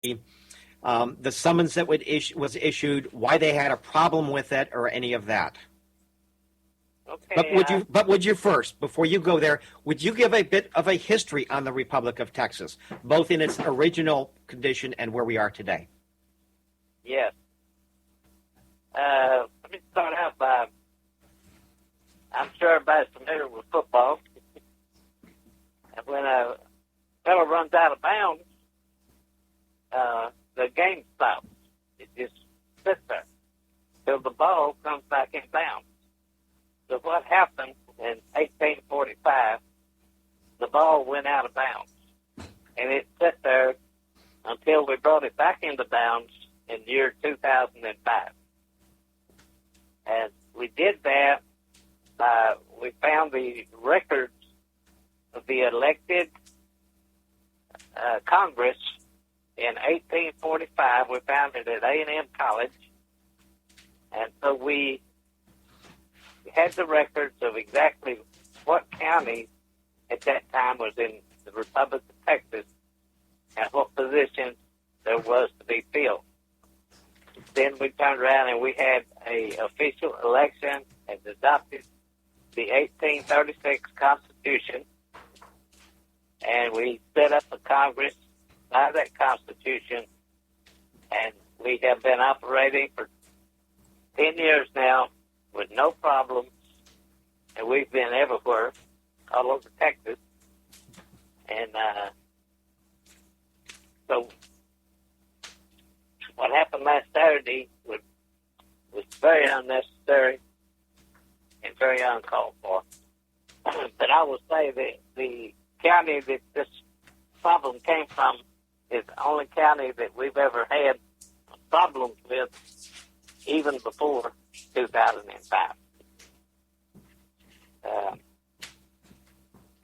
the summons that was issued, why they had a problem with it, or any of that. Okay. But would you first, before you go there, would you give a bit of a history on the Republic of Texas, both in its original condition and where we are today? Yes. Let me start out by, I'm sure everybody's familiar with football. And when a fellow runs out of bounds, the game stops. It just sits there till the ball comes back in bounds. So what happened in 1845, the ball went out of bounds. And it sat there until we brought it back into bounds in the year 2005. And we did that by, we found the records of the elected Congress in 1845. We found it at A&M College. And so we had the records of exactly what county at that time was in the Republic of Texas and what position there was to be filled. Then we turned around and we had a official election and adopted the 1836 Constitution, and we set up a Congress by that Constitution, and we have been operating for 10 years now with no problems, and we've been everywhere, all over Texas. And so what happened last Saturday was very unnecessary and very uncalled for. But I will say that the county that this problem came from is the only county that we've ever had problems with, even before 2005.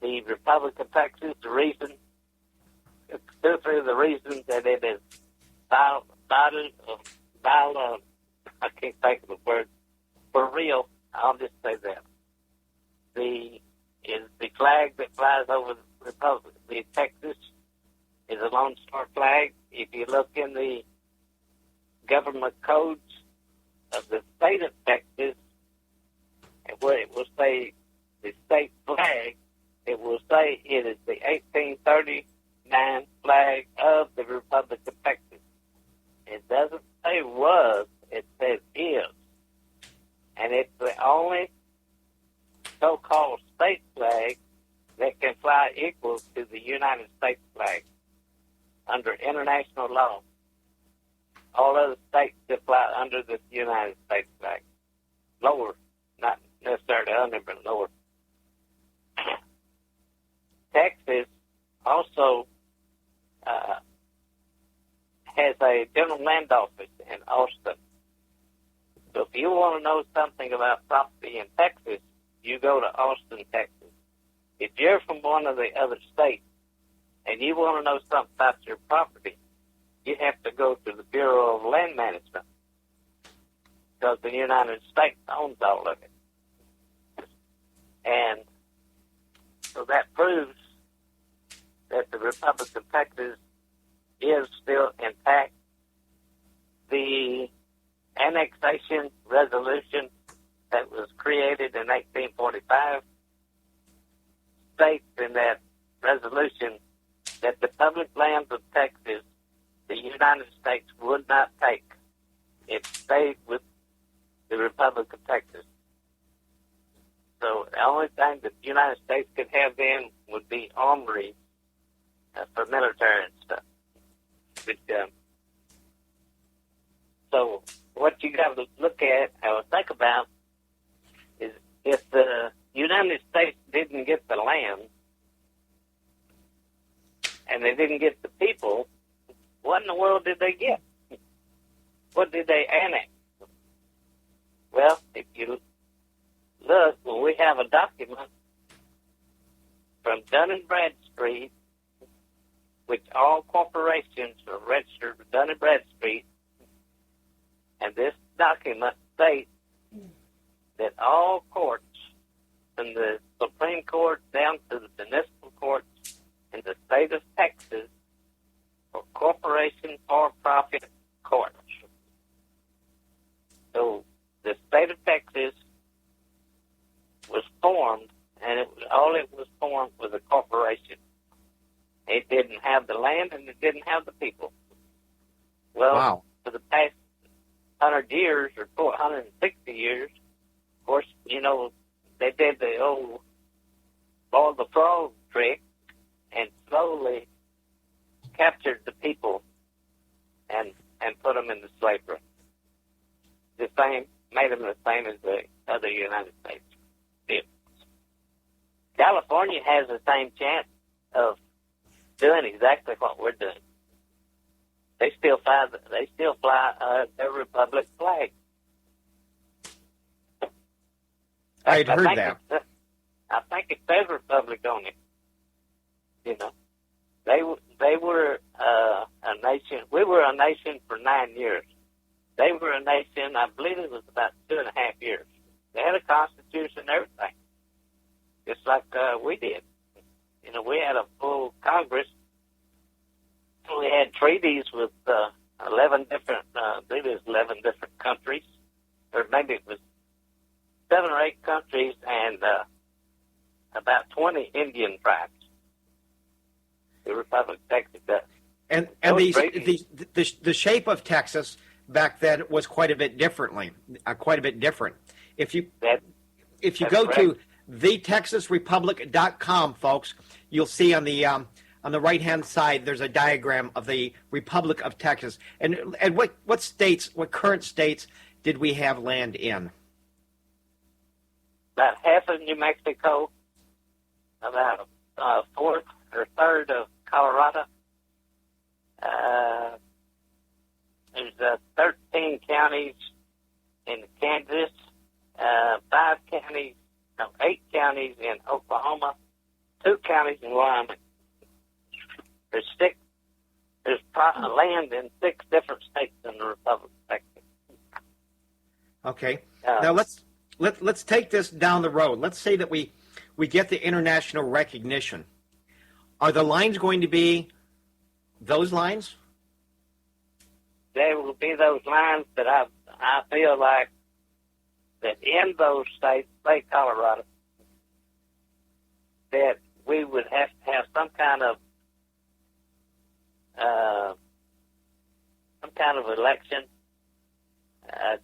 The Republic of Texas, the reason, two or three of the reasons that it is I can't think of the word, for real, I'll just say that. The flag that flies over the Republic of Texas is a Lone Star flag. If you look in the government codes of the state of Texas, and where it will say the state flag, it will say it is the 1839 flag of the Republic of Texas. It doesn't say was, it says is. And it's the only so-called state flag that can fly equal to the United States flag under international law. All other states that fly under the United States flag. Lower, not necessarily under, but lower. Texas also has a general land office in Austin. So if you want to know something about property in Texas, you go to Austin, Texas. If you're from one of the other states and you want to know something about your property, you have to go to the Bureau of Land Management, because the United States owns all of it. And so that proves that the Republic of Texas is still intact. The annexation resolution that was created in 1845 states in that resolution that the public lands of Texas, the United States would not take. It stayed with the Republic of Texas. So the only thing that the United States could have then would be armory for military and stuff. But, so what you got to look at or think about is if the United States didn't get the land and they didn't get the people, what in the world did they get? What did they annex? Well, if you look, well, we have a document from Dun and Bradstreet, which all corporations are registered with Dun and Bradstreet, and this document states that all courts, from the Supreme Court down to the municipal courts in the state of Texas, for corporation for-profit courts. So the state of Texas was formed, and all it was formed was a corporation. It didn't have the land, and it didn't have the people. Well, Wow. for the past 100 years or 160 years, of course, you know, they did the old boil the frog trick and slowly captured the people and put them into slavery. The same, made them the same as the other United States did. California has the same chance of doing exactly what we're doing. They still fly their republic flag. I'd heard think that. I think it says republic on it. You know, they were a nation. We were a nation for 9 years. They were a nation, I believe it was about 2.5 years. They had a constitution and everything, just like we did. You know, we had a full Congress. We had treaties with 11 different, I believe it was 11 different countries, or maybe it was 7 or 8 countries and about 20 Indian tribes. The Republic of Texas does. And the shape of Texas back then was quite a bit different. If you go to thetexasrepublic.com, folks, you'll see on the right-hand side there's a diagram of the Republic of Texas. And what current states did we have land in? About half of New Mexico, about a fourth or third of Colorado. There's 13 counties in Kansas, 8 counties in Oklahoma, 2 counties in Wyoming. There's land in 6 different states in the Republic of Texas. Okay. Now let's take this down the road. Let's say that we get the international recognition. Are the lines going to be those lines? There will be those lines that I feel like that in those states, say Colorado, that we would have to have some kind of election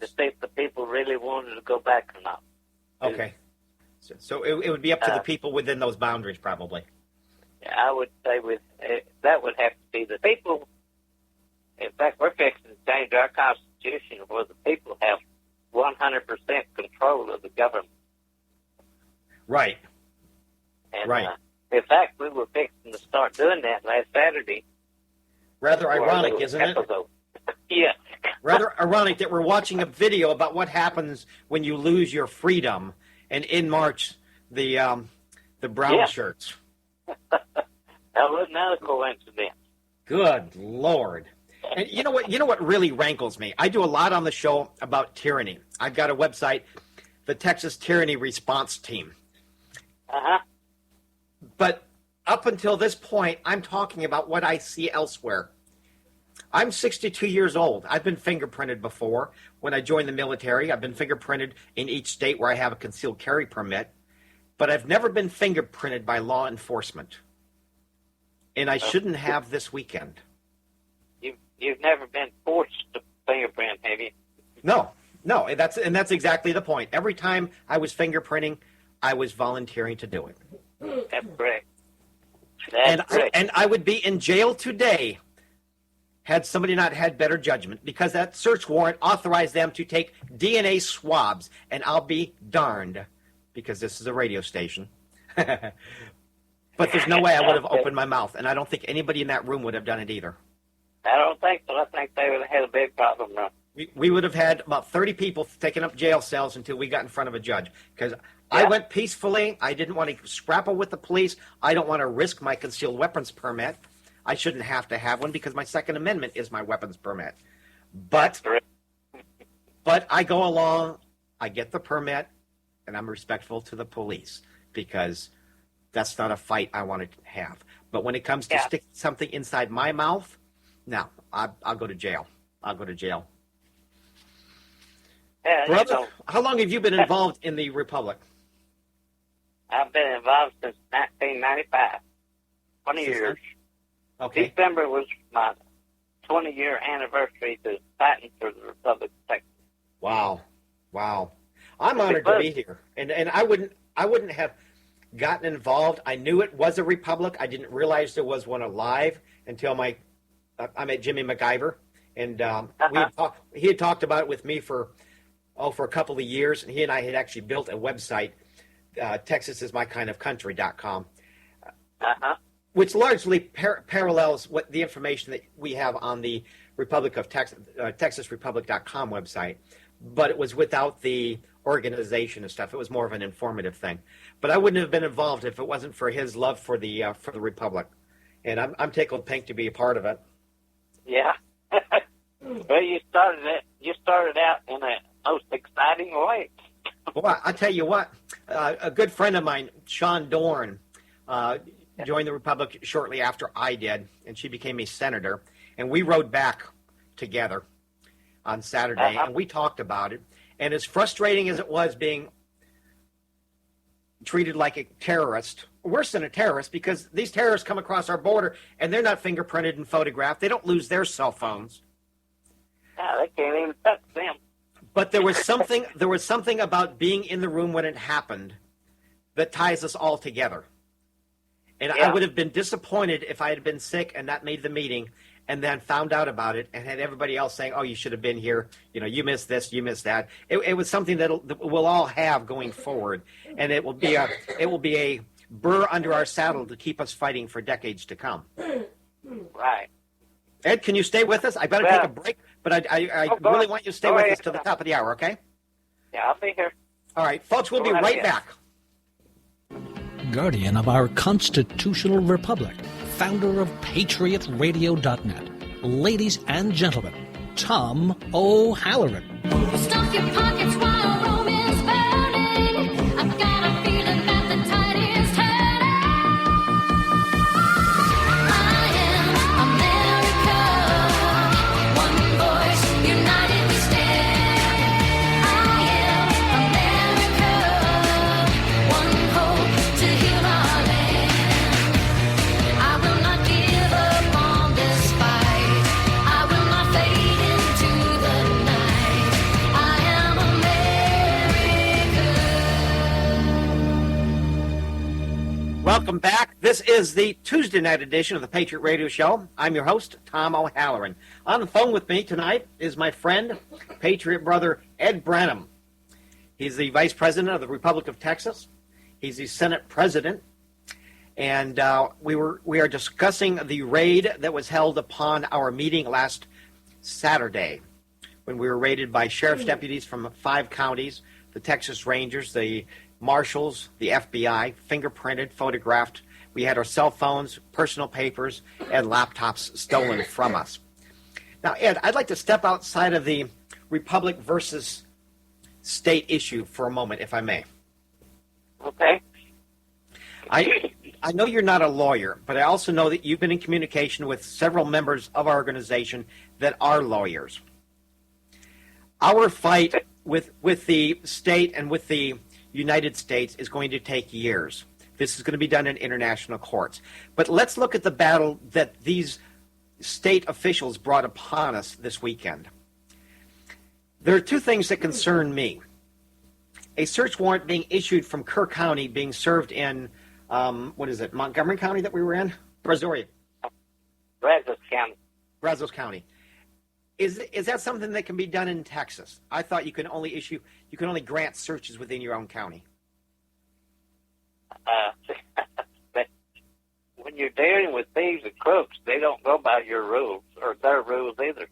to see if the people really wanted to go back or not. Okay. So it would be up to the people within those boundaries, probably. I would say that would have to be the people. In fact, we're fixing to change our Constitution where the people have 100% control of the government. Right. And, right. In fact, we were fixing to start doing that last Saturday. Rather ironic, isn't it? Yeah. Rather ironic that we're watching a video about what happens when you lose your freedom, and in march the brown shirts. That was another coincidence. Good Lord. And you know what really rankles me? I do a lot on the show about tyranny. I've got a website, the Texas Tyranny Response Team. Uh-huh. But up until this point, I'm talking about what I see elsewhere. I'm 62 years old. I've been fingerprinted before. When I joined the military, I've been fingerprinted in each state where I have a concealed carry permit. But I've never been fingerprinted by law enforcement. And I shouldn't have this weekend. You've never been forced to fingerprint, have you? No. That's exactly the point. Every time I was fingerprinting, I was volunteering to do it. That's correct. And I would be in jail today had somebody not had better judgment, because that search warrant authorized them to take DNA swabs, and I'll be darned, because this is a radio station. But there's no way I would have opened my mouth, and I don't think anybody in that room would have done it either. I don't think so. I think they would have had a big problem now. We would have had about 30 people taking up jail cells until we got in front of a judge, because I went peacefully. I didn't want to scrapple with the police. I don't want to risk my concealed weapons permit. I shouldn't have to have one because my Second Amendment is my weapons permit. But I go along, I get the permit, and I'm respectful to the police, because that's not a fight I want to have. But when it comes to sticking something inside my mouth, No, I'll go to jail. I'll go to jail. Yeah, Brother, how long have you been involved in the Republic? I've been involved since 1995. 20 Since years. Okay. December was my 20-year anniversary to fighting for the Republic of Texas. Wow. I'm honored to be here, and I wouldn't have gotten involved. I knew it was a republic. I didn't realize there was one alive until I met Jimmy MacGyver, and he had talked about it with me for a couple of years, and he and I had actually built a website, TexasIsMyKindOfCountry.com, which largely parallels what the information that we have on the Republic of Texas, TexasRepublic.com website, but it was without the organization and stuff. It was more of an informative thing. But I wouldn't have been involved if it wasn't for his love for the Republic, and I'm tickled pink to be a part of it. Yeah. Well, you started out in a most exciting way. Well, I tell you what, a good friend of mine, Sean Dorn, joined the Republic shortly after I did, and she became a senator. And we rode back together on Saturday, and we talked about it. And as frustrating as it was being treated like a terrorist, worse than a terrorist, because these terrorists come across our border and they're not fingerprinted and photographed. They don't lose their cell phones. Yeah, they can't even touch them. But there was something about being in the room when it happened that ties us all together. And Yeah. I would have been disappointed if I had been sick and not made the meeting and then found out about it and had everybody else saying, oh, you should have been here. You know, you missed this, you missed that. It was something that we'll all have going forward. And it will be a burr under our saddle to keep us fighting for decades to come. Right. Ed, can you stay with us? I better take a break, but I really want you to stay with us to the top of the hour, okay? Yeah, I'll be here. All right, folks, we'll be right back. Guardian of our constitutional republic, founder of Patriot-Radio.net, ladies and gentlemen, Tom O'Halloran. Stuff your pockets while Rome is burning. I've got a feeling that the tide is turning. I am America. One voice, united we stand. I am America. One hope to heal our land. I will not give up on this fight. I will not fade into the night. I am America. Welcome back. This is the Tuesday night edition of the Patriot Radio Show. I'm your host, Tom O'Halloran. On the phone with me tonight is my friend, Patriot brother Ed Branham. He's the Vice President of the Republic of Texas. He's the Senate President. And we are discussing the raid that was held upon our meeting last Saturday when we were raided by sheriff's deputies from 5 counties, the Texas Rangers, the Marshals, the FBI, fingerprinted, photographed. We had our cell phones, personal papers, and laptops stolen from us. Now, Ed, I'd like to step outside of the Republic versus state issue for a moment, if I may. Okay. I know you're not a lawyer, but I also know that you've been in communication with several members of our organization that are lawyers. Our fight with the state and with the United States is going to take years. This is going to be done in international courts. But let's look at the battle that these state officials brought upon us this weekend. There are 2 things that concern me. A search warrant being issued from Kerr County being served in, Montgomery County that we were in? Brazoria. Brazos County. Brazos County. Is that something that can be done in Texas? I thought you can only grant searches within your own county. But when you're dealing with thieves and crooks, they don't go by your rules or their rules either.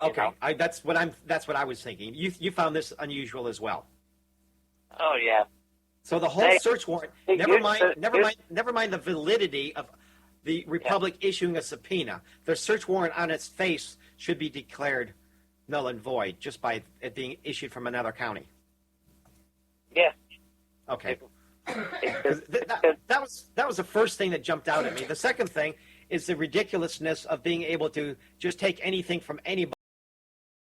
Okay, You know? that's what I was thinking. You found this unusual as well. Oh yeah. So the whole search warrant. Never mind the validity of the Republic issuing a subpoena. The search warrant on its face should be declared null and void just by it being issued from another county. Yeah. Okay. That was the first thing that jumped out at me. The second thing is the ridiculousness of being able to just take anything from anybody.